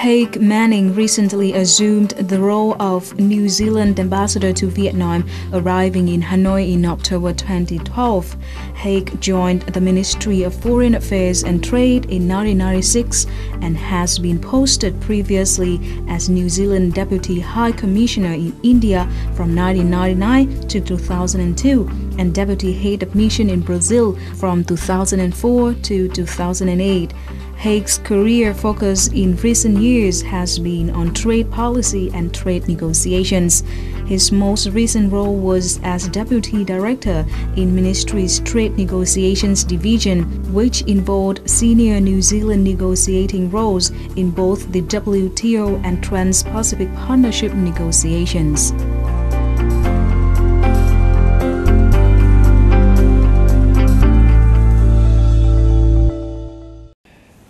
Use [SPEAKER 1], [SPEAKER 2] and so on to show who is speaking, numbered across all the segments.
[SPEAKER 1] Haike Manning recently assumed the role of New Zealand ambassador to Vietnam, arriving in Hanoi in October 2012. Haike joined the Ministry of Foreign Affairs and Trade in 1996 and has been posted previously as New Zealand Deputy High Commissioner in India from 1999 to 2002 and Deputy Head of Mission in Brazil from 2004 to 2008. Haike's career focus in recent years has been on trade policy and trade negotiations. His most recent role was as Deputy Director in Ministry's Trade Negotiations Division, which involved senior New Zealand negotiating roles in both the WTO and Trans-Pacific Partnership negotiations.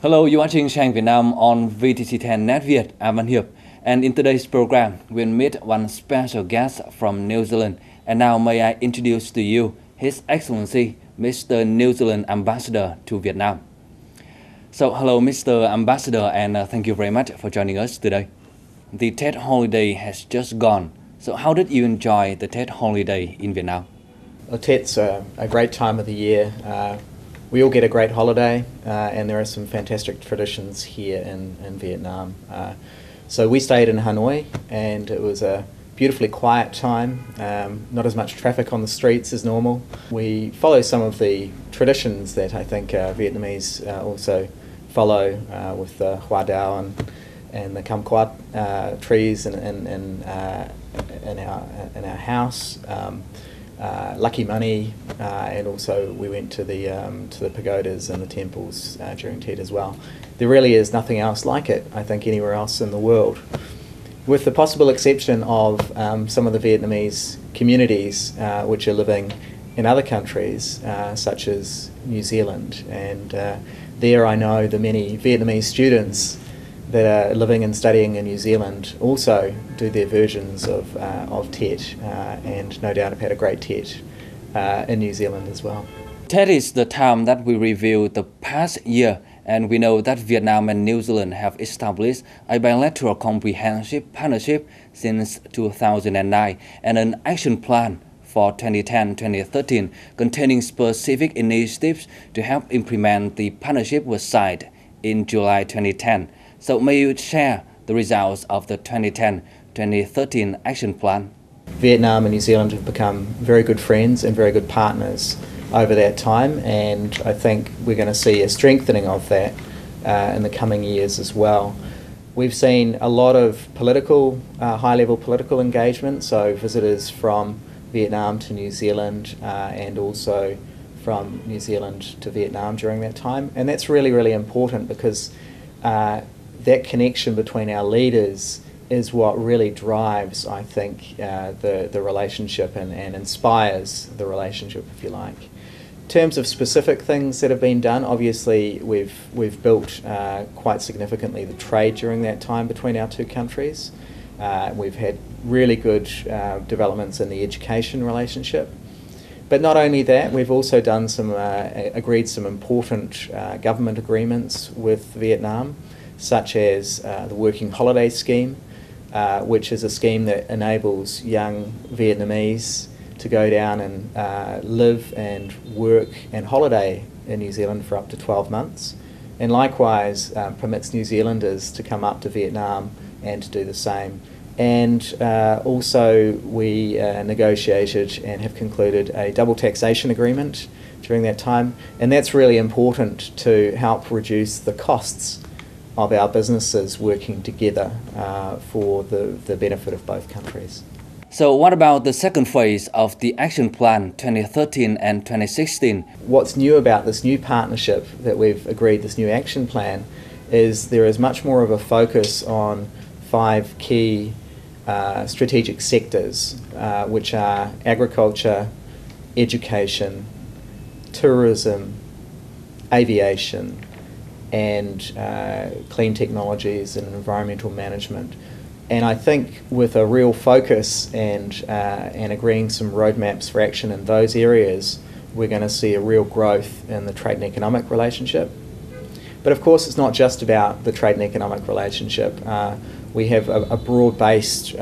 [SPEAKER 2] Hello, you're watching Sang Vietnam on VTC10 NETVIET. I'm Văn Hiệp, and in today's program, we'll meet one special guest from New Zealand. And now, may I introduce to you His Excellency, Mr. New Zealand Ambassador to Vietnam. So, hello, Mr. Ambassador, and thank you very much for joining us today. The Tet holiday has just gone. So, how did you enjoy the Tet holiday in Vietnam?
[SPEAKER 3] Well, Tet's a great time of the year. We all get a great holiday, and there are some fantastic traditions here in Vietnam. So we stayed in Hanoi, and it was a beautifully quiet time, not as much traffic on the streets as normal. We follow some of the traditions that I think Vietnamese also follow with the hoa đào and the cam quat trees in our house. Lucky money, and also we went to the pagodas and the temples during Tet as well. There really is nothing else like it, I think, anywhere else in the world, with the possible exception of some of the Vietnamese communities which are living in other countries, such as New Zealand. And there I know the many Vietnamese students that are living and studying in New Zealand also do their versions of Tet, and no doubt have had a great Tet in New Zealand as well.
[SPEAKER 2] Tet is the time that we review the past year, and we know that Vietnam and New Zealand have established a bilateral comprehensive partnership since 2009 and an action plan for 2010-2013 containing specific initiatives to help implement the partnership was signed in July 2010. So may you share the results of the 2010-2013 action plan?
[SPEAKER 3] Vietnam and New Zealand have become very good friends and very good partners over that time, and I think we're going to see a strengthening of that in the coming years as well. We've seen a lot of political, high-level political engagement, so visitors from Vietnam to New Zealand and also from New Zealand to Vietnam during that time, and that's really, really important because that connection between our leaders is what really drives, I think, the relationship and inspires the relationship, if you like. In terms of specific things that have been done, obviously we've built quite significantly the trade during that time between our two countries. We've had really good developments in the education relationship. But not only that, we've also done agreed some important government agreements with Vietnam, such as the Working Holiday Scheme, which is a scheme that enables young Vietnamese to go down and live and work and holiday in New Zealand for up to 12 months, and likewise permits New Zealanders to come up to Vietnam and to do the same. And also we negotiated and have concluded a double taxation agreement during that time, and that's really important to help reduce the costs of our businesses working together for the benefit of both countries.
[SPEAKER 2] So what about the second phase of the action plan 2013 and 2016?
[SPEAKER 3] What's new about this new partnership that we've agreed, this new action plan, is there is much more of a focus on 5 key strategic sectors, which are agriculture, education, tourism, aviation, and clean technologies and environmental management. And I think with a real focus and agreeing some roadmaps for action in those areas, we're going to see a real growth in the trade and economic relationship. But of course it's not just about the trade and economic relationship. We have a broad-based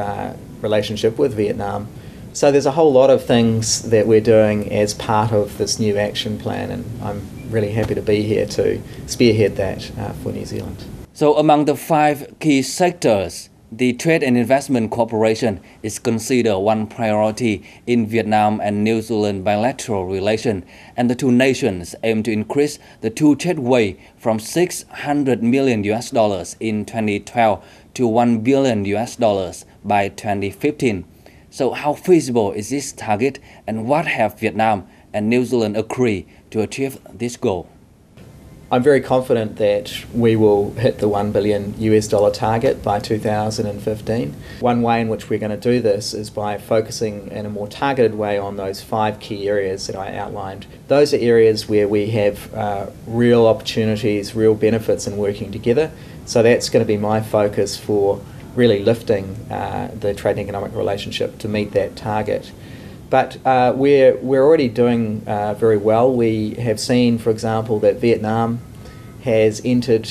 [SPEAKER 3] relationship with Vietnam. So there's a whole lot of things that we're doing as part of this new action plan, and I'm really happy to be here to spearhead that for New Zealand.
[SPEAKER 2] So among the 5 key sectors, the Trade and Investment Cooperation is considered one priority in Vietnam and New Zealand bilateral relation, and the two nations aim to increase the two-trade weight from $600 million in 2012 to $1 billion by 2015. So how feasible is this target, and what have Vietnam and New Zealand agreed to achieve this goal?
[SPEAKER 3] I'm very confident that we will hit the $1 billion target by 2015. One way in which we're going to do this is by focusing in a more targeted way on those 5 key areas that I outlined. Those are areas where we have real opportunities, real benefits in working together. So that's going to be my focus for really lifting the trade and economic relationship to meet that target. But we're already doing very well. We have seen, for example, that Vietnam has entered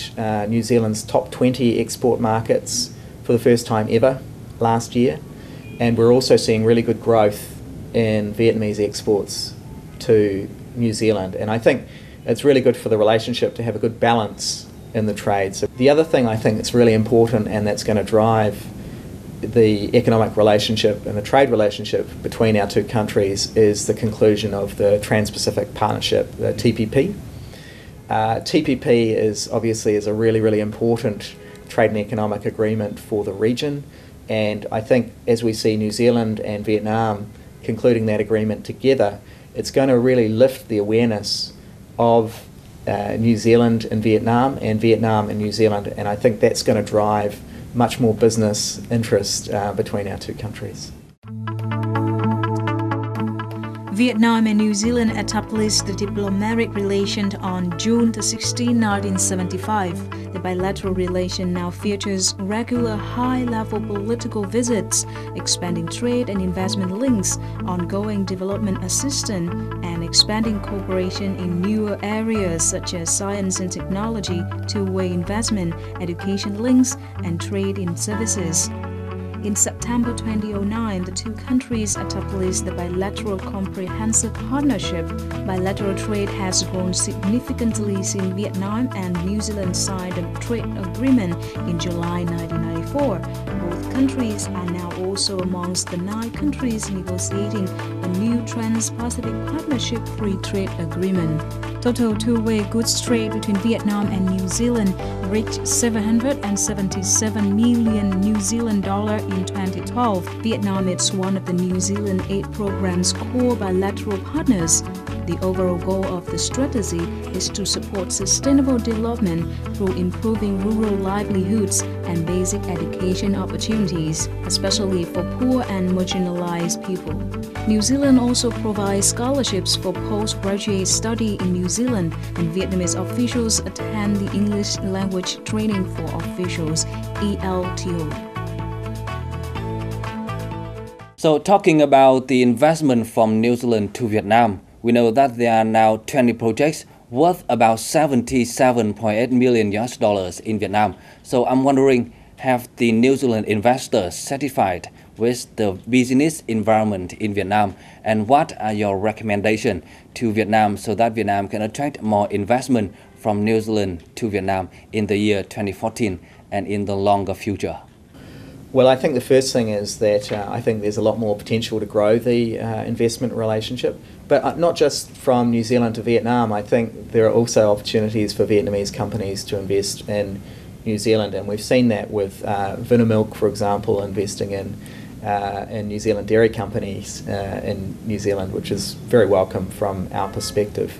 [SPEAKER 3] New Zealand's top 20 export markets for the first time ever last year. And we're also seeing really good growth in Vietnamese exports to New Zealand. And I think it's really good for the relationship to have a good balance in the trade. So the other thing I think that's really important and that's going to drive the economic relationship and the trade relationship between our two countries is the conclusion of the Trans-Pacific Partnership, the TPP. TPP is obviously a really important trade and economic agreement for the region, and I think as we see New Zealand and Vietnam concluding that agreement together, it's going to really lift the awareness of New Zealand and Vietnam and New Zealand, and I think that's going to drive much more business interest between our two countries.
[SPEAKER 1] Vietnam and New Zealand established the diplomatic relation on June 16, 1975. The bilateral relation now features regular high-level political visits, expanding trade and investment links, ongoing development assistance, and expanding cooperation in newer areas such as science and technology, two-way investment, education links, and trade in services. In September 2009, the two countries established the Bilateral Comprehensive Partnership. Bilateral trade has grown significantly since Vietnam and New Zealand signed a trade agreement in July 1994. Both countries are now also amongst the 9 countries negotiating a new Trans-Pacific Partnership Free Trade Agreement. Total two-way goods trade between Vietnam and New Zealand reached 777 million New Zealand dollars in 2012. Vietnam is one of the New Zealand aid program's core bilateral partners. The overall goal of the strategy is to support sustainable development through improving rural livelihoods and basic education opportunities, especially for poor and marginalized people. New Zealand also provides scholarships for postgraduate study in New Zealand, and Vietnamese officials attend the English Language Training for Officials, ELTO.
[SPEAKER 2] So talking about the investment from New Zealand to Vietnam, we know that there are now 20 projects worth about $77.8 million in Vietnam. So I'm wondering, have the New Zealand investors satisfied with the business environment in Vietnam, and what are your recommendations to Vietnam so that Vietnam can attract more investment from New Zealand to Vietnam in the year 2014 and in the longer future?
[SPEAKER 3] Well, I think the first thing is that I think there's a lot more potential to grow the investment relationship, but not just from New Zealand to Vietnam. I think there are also opportunities for Vietnamese companies to invest in New Zealand, and we've seen that with Vinamilk, for example, investing in New Zealand dairy companies in New Zealand, which is very welcome from our perspective.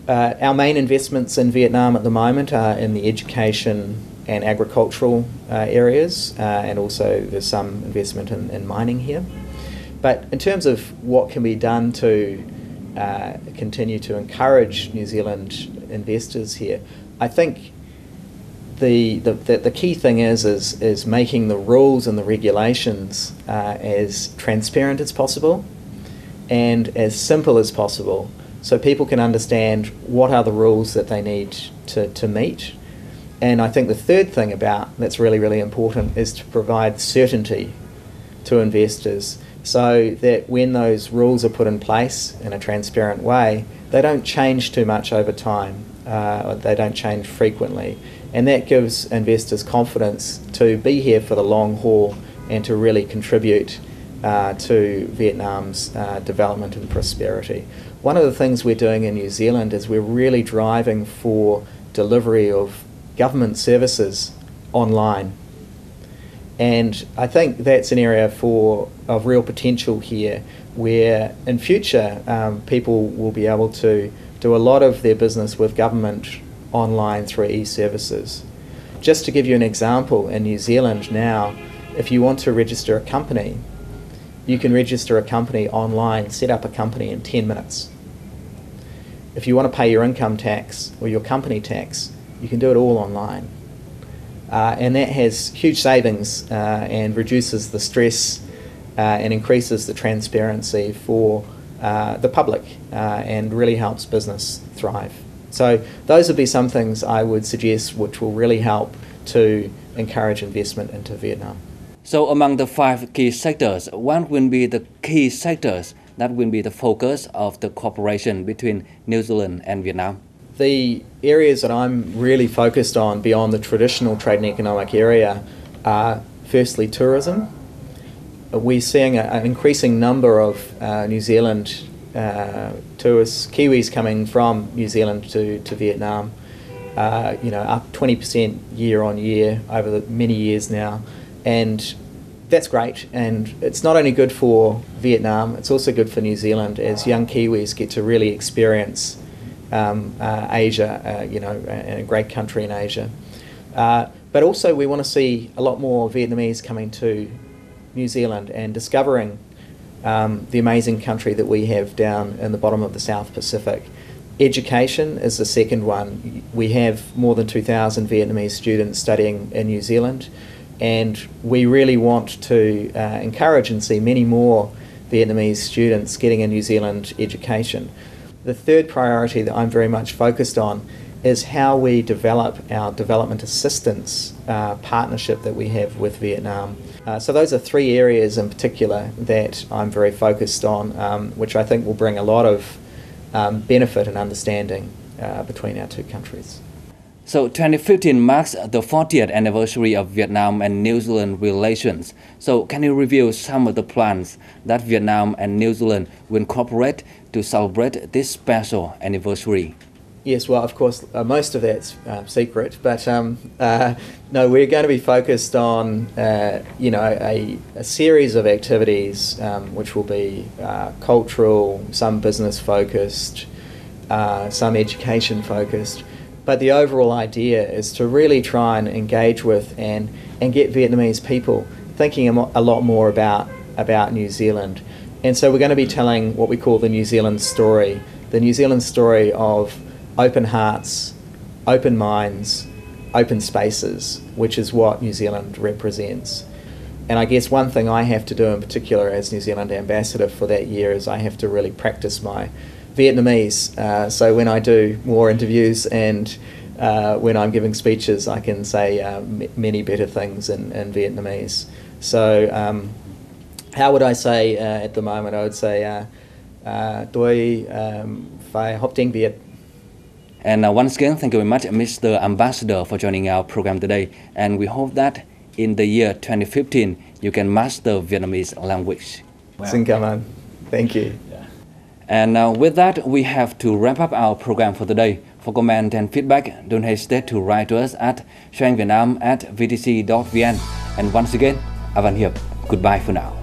[SPEAKER 3] Our main investments in Vietnam at the moment are in the education and agricultural areas, and also there's some investment in mining here. But in terms of what can be done to continue to encourage New Zealand investors here, I think the key thing is making the rules and the regulations as transparent as possible and as simple as possible, so people can understand what are the rules that they need to meet. And I think the third thing that's really, really important is to provide certainty to investors so that when those rules are put in place in a transparent way, they don't change too much over time, they don't change frequently. And that gives investors confidence to be here for the long haul and to really contribute to Vietnam's development and prosperity. One of the things we're doing in New Zealand is we're really driving for delivery of government services online. And I think that's an area of real potential here, where in future people will be able to do a lot of their business with government online through e-services. Just to give you an example, in New Zealand now, if you want to register a company, you can register a company online, set up a company in 10 minutes. If you want to pay your income tax or your company tax, you can do it all online. And that has huge savings and reduces the stress and increases the transparency for the public and really helps business thrive. So those would be some things I would suggest which will really help to encourage investment into Vietnam.
[SPEAKER 2] So among the 5 key sectors, what will be the key sectors that will be the focus of the cooperation between New Zealand and Vietnam?
[SPEAKER 3] The areas that I'm really focused on beyond the traditional trade and economic area are firstly tourism. We're seeing an increasing number of New Zealand tourists, Kiwis coming from New Zealand to Vietnam, up 20% year on year over the many years now. And that's great, and it's not only good for Vietnam, it's also good for New Zealand as young Kiwis get to really experience Asia, and a great country in Asia. But also we want to see a lot more Vietnamese coming to New Zealand and discovering the amazing country that we have down in the bottom of the South Pacific. Education is the second one. We have more than 2,000 Vietnamese students studying in New Zealand, and we really want to encourage and see many more Vietnamese students getting a New Zealand education. The third priority that I'm very much focused on is how we develop our development assistance partnership that we have with Vietnam. So those are 3 areas in particular that I'm very focused on, which I think will bring a lot of benefit and understanding between our 2 countries.
[SPEAKER 2] So 2015 marks the 40th anniversary of Vietnam and New Zealand relations. So can you review some of the plans that Vietnam and New Zealand will cooperate to celebrate this special anniversary?
[SPEAKER 3] Yes, well, of course, most of that's secret, but no, we're going to be focused on, a series of activities which will be cultural, some business-focused, some education-focused. But the overall idea is to really try and engage with and get Vietnamese people thinking a lot more about New Zealand. And so we're going to be telling what we call the New Zealand story of open hearts, open minds, open spaces, which is what New Zealand represents. And I guess one thing I have to do in particular as New Zealand ambassador for that year is I have to really practice my Vietnamese. So when I do more interviews and when I'm giving speeches, I can say many better things in Vietnamese. So how would I say at the moment? I would say tôi phải học tiếng Việt.
[SPEAKER 2] And once again, thank you very much, Mr. Ambassador, for joining our program today. And we hope that in the year 2015, you can master Vietnamese language.
[SPEAKER 3] Wow. Xin cảm ơn. Thank you.
[SPEAKER 2] Yeah. And with that, we have to wrap up our program for today. For comment and feedback, don't hesitate to write to us at sharingvietnam@vtc.vn. And once again, Avan Hiệp. Goodbye for now.